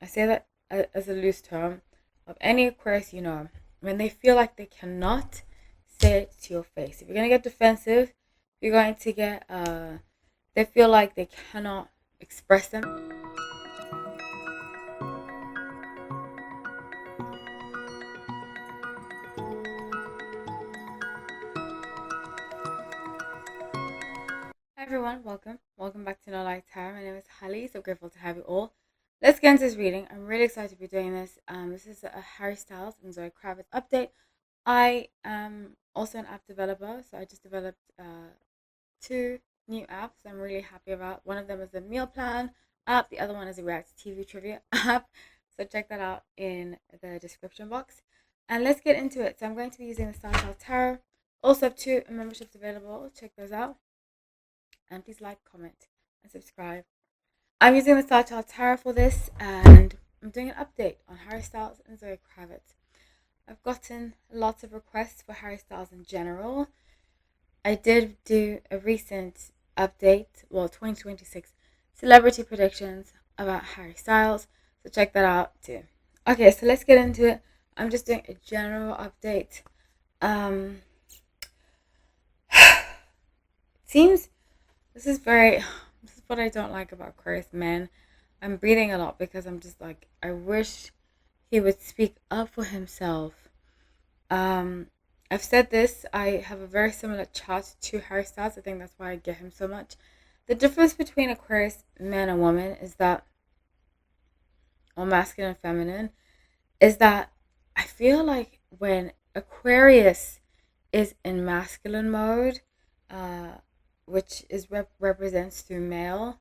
I say that as a loose term of any Aquarius when they feel like they cannot say it to your face. If you're gonna get defensive, you're going to get they feel like they cannot express them. Hi everyone, welcome back to No Light Tarot. My name is Holly. So grateful to have you all. Let's get into this reading. I'm really excited to be doing this. This is a Harry Styles and Zoë Kravitz update. I am also an app developer, so I just developed two new apps I'm really happy about. One of them is a meal plan app. The other one is a reality TV trivia app. So check that out in the description box. And let's get into it. So I'm going to be using the Styles and Zoë Tarot. Also have two memberships available. Check those out. And please like, comment, and subscribe. I'm using the Styles and Zoë Tarot for this, and I'm doing an update on Harry Styles and Zoë Kravitz. I've gotten lots of requests for Harry Styles in general. I did do a recent update, 2026 celebrity predictions about Harry Styles, so check that out too. Okay, so let's get into it. I'm just doing a general update. It seems this is what I don't like about Aquarius men. I'm breathing a lot because I'm just like, I wish he would speak up for himself. I've said this, I have a very similar chart to Harry Styles. I think that's why I get him so much. The difference between Aquarius men and women is that, or masculine and feminine, is that I feel like when Aquarius is in masculine mode, which is represents through male,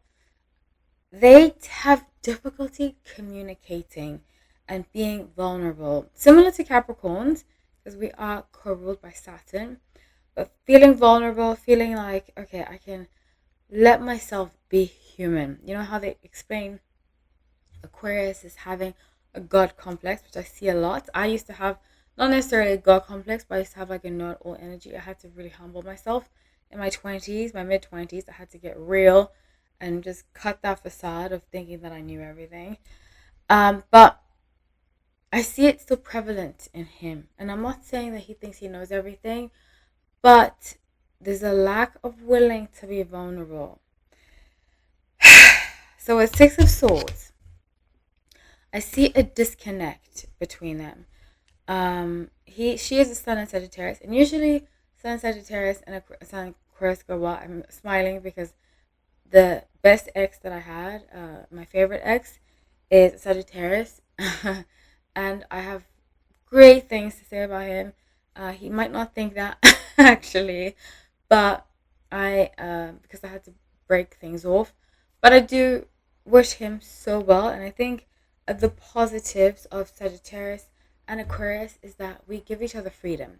they have difficulty communicating and being vulnerable. Similar to Capricorns, because we are co-ruled by Saturn, but feeling vulnerable, feeling like, okay, I can let myself be human. You know how they explain Aquarius is having a God complex, which I see a lot. I used to have not necessarily a God complex, but I used to have like a know-it-all energy. I had to really humble myself in my 20s, my mid-20s. I had to get real and just cut that facade of thinking that I knew everything. But I see it still prevalent in him. And I'm not saying that he thinks he knows everything, but there's a lack of willing to be vulnerable. So with Six of Swords, I see a disconnect between them. She is a Sun and Sagittarius, and usually Sun Sagittarius and Sun Aquarius go well. I'm smiling because the best ex that I had, my favorite ex, is Sagittarius, and I have great things to say about him. He might not think that actually, but because I had to break things off, but I do wish him so well, and I think the positives of Sagittarius and Aquarius is that we give each other freedom.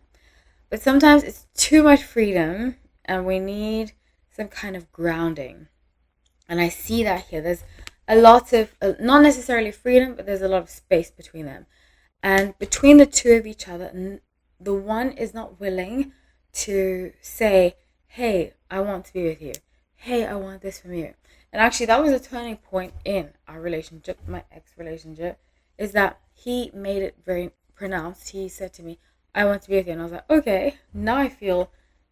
But sometimes it's too much freedom and we need some kind of grounding. And I see that here. There's a lot of, not necessarily freedom, but there's a lot of space between them. And between the two of each other, the one is not willing to say, hey, I want to be with you. Hey, I want this from you. And actually, that was a turning point in our relationship, my ex relationship, is that he made it very pronounced. He said to me, I want to be with you. And I was like, okay, now I feel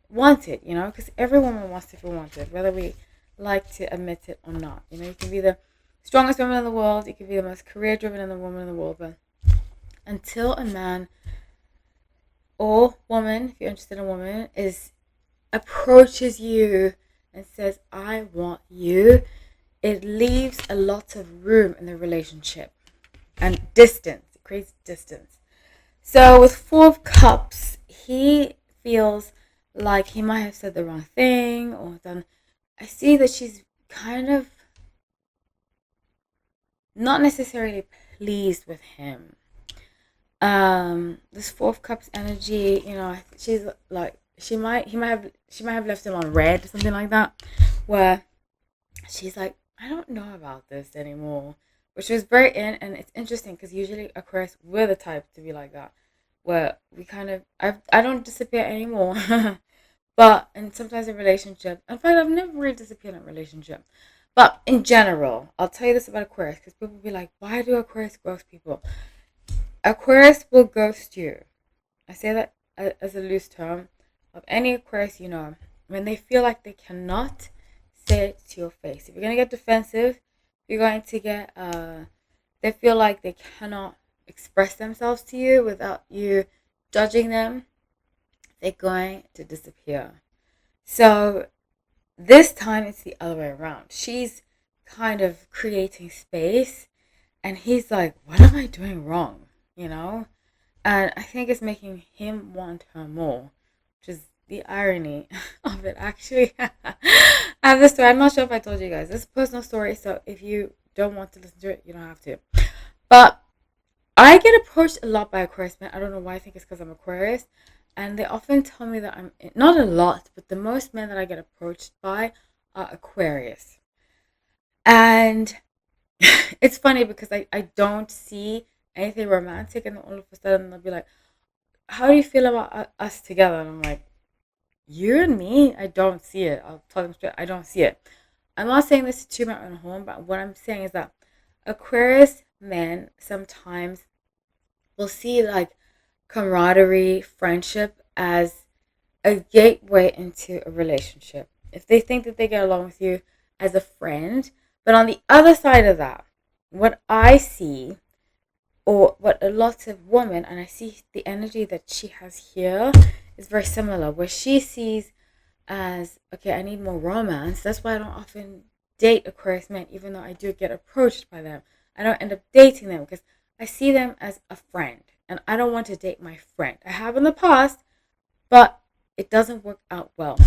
wanted, because every woman wants to feel wanted, whether we like to admit it or not. You can be the strongest woman in the world, you can be the most career driven woman in the world, but until a man or woman, if you're interested in a woman, approaches you and says, I want you, it leaves a lot of room in the relationship and distance. It creates distance. So with Four of Cups, he feels like he might have said the wrong thing or done. I see that she's kind of not necessarily pleased with him. This Four of Cups energy, she's like, she might have left him on red or something like that, where she's like, I don't know about this anymore, which was very and it's interesting because usually Aquarius, we're the type to be like that, where we kind of, I don't disappear anymore. But and sometimes in relationship, in fact, I've never really disappeared in a relationship, But in general, I'll tell you this about Aquarius because people will be like, why do Aquarius ghost people? Aquarius will ghost you. I say that as a loose term of any Aquarius you know, when they feel like they cannot say it to your face. If you're going to get defensive, you're going to get, they feel like they cannot express themselves to you without you judging them, they're going to disappear. So this time it's the other way around. She's kind of creating space, and he's like, what am I doing wrong? You know? And I think it's making him want her more, which is the irony of it. Actually, I have this story. I'm not sure if I told you guys. This is a personal story, so if you don't want to listen to it, you don't have to. But I get approached a lot by Aquarius men. I don't know why. I think it's because I'm Aquarius. And they often tell me that I'm, not a lot, but the most men that I get approached by are Aquarius. And it's funny because I don't see anything romantic, and then all of a sudden they'll be like, how do you feel about us together? And I'm like, you and me? I don't see it. I'll tell them straight, I don't see it. I'm not saying this to toot my own horn, but what I'm saying is that Aquarius men sometimes will see like camaraderie, friendship as a gateway into a relationship. If they think that they get along with you as a friend, but on the other side of that, what I see, or what a lot of women, and I see the energy that she has here is very similar, where she sees as, okay, I need more romance. That's why I don't often date Aquarius men, even though I do get approached by them. I don't end up dating them because I see them as a friend, and I don't want to date my friend. I have in the past, but it doesn't work out well.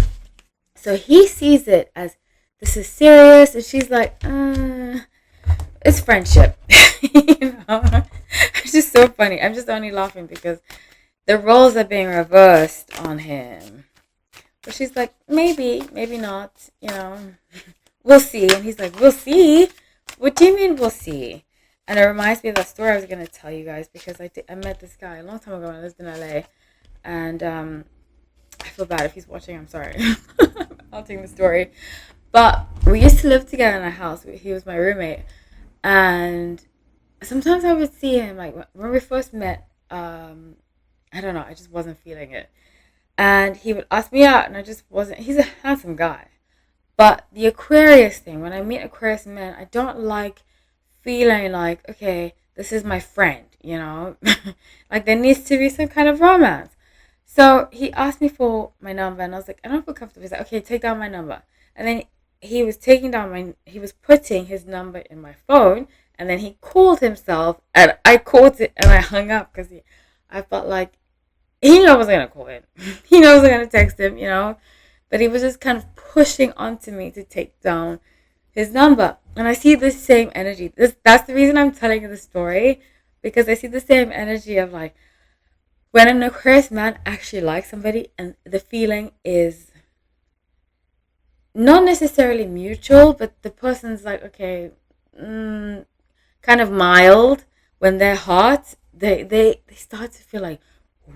So he sees it as, this is serious, and she's like, it's friendship. You know? It's just so funny. I'm just only laughing because the roles are being reversed on him. But she's like, maybe, maybe not, you know, we'll see. And he's like, we'll see? What do you mean we'll see? And it reminds me of that story I was going to tell you guys, because I met this guy a long time ago when I lived in LA. And I feel bad if he's watching. I'm sorry. I'll take the story. But we used to live together in a house. He was my roommate. And sometimes I would see him, like when we first met, I don't know, I just wasn't feeling it. And he would ask me out, and I just wasn't. He's a handsome guy. But the Aquarius thing, when I meet Aquarius men, I don't like feeling like, okay, this is my friend, you know? Like there needs to be some kind of romance. So he asked me for my number, and I was like, I don't feel comfortable. He's like, okay, take down my number. And then he was putting his number in my phone, and then he called himself, and I called it, and I hung up because I felt like he knew I wasn't going to call him. He knows I'm going to text him, you know? But he was just kind of pushing onto me to take down his number. And I see this same energy. That's the reason I'm telling you the story, because I see the same energy of like, when an Aquarius man actually likes somebody and the feeling is not necessarily mutual, but the person's like, okay, kind of mild. When they're hot, they start to feel like,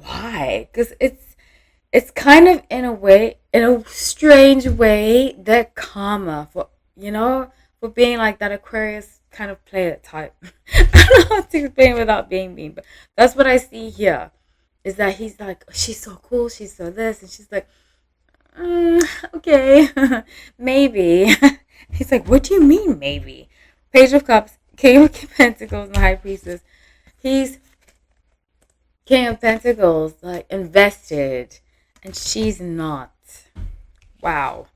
why? Because it's kind of, in a way, in a strange way, they're calmer for, you know, for being like that Aquarius kind of player type. I don't know how to explain without being mean, but that's what I see here. Is that he's like, oh, she's so cool, she's so this, and she's like, okay, maybe. He's like, what do you mean maybe? Page of Cups, King of Pentacles, and High Priestess. He's King of Pentacles, like invested, and she's not. Wow.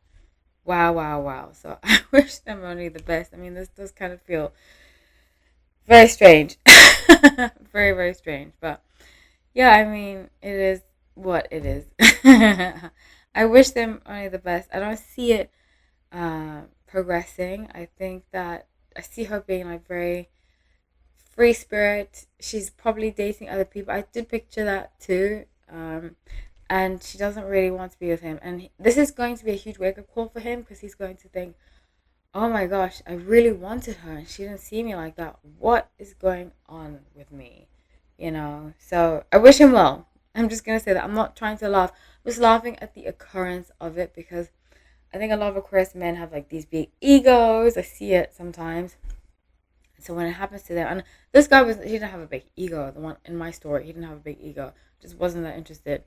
Wow, wow, wow. So I wish them only the best. I mean, this does kind of feel very strange. Very, very strange. But yeah, I mean, it is what it is. I wish them only the best. I don't see it progressing. I think that I see her being like very free spirit. She's probably dating other people. I did picture that too. And she doesn't really want to be with him. And this is going to be a huge wake-up call for him, because he's going to think, oh my gosh, I really wanted her and she didn't see me like that. What is going on with me? You know? So I wish him well. I'm just going to say that. I'm not trying to laugh. I'm just laughing at the occurrence of it, because I think a lot of Aquarius men have like these big egos. I see it sometimes. So when it happens to them, and this guy he didn't have a big ego. The one in my story, he didn't have a big ego. Just wasn't that interested.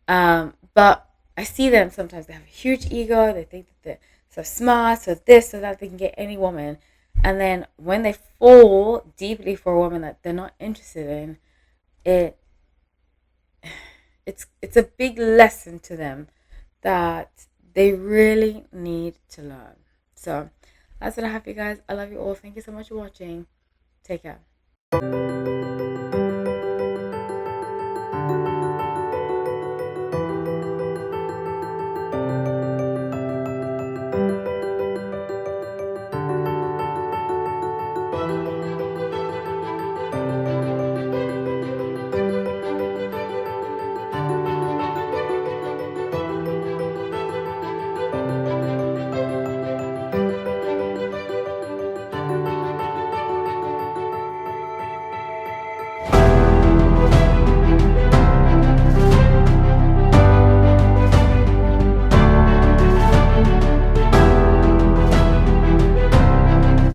But I see them sometimes. They have a huge ego. They think that they're so smart, so this, so that they can get any woman. And then when they fall deeply for a woman that they're not interested in, it it's a big lesson to them that they really need to learn. So that's what I have for you guys. I love you all. Thank you so much for watching. Take care.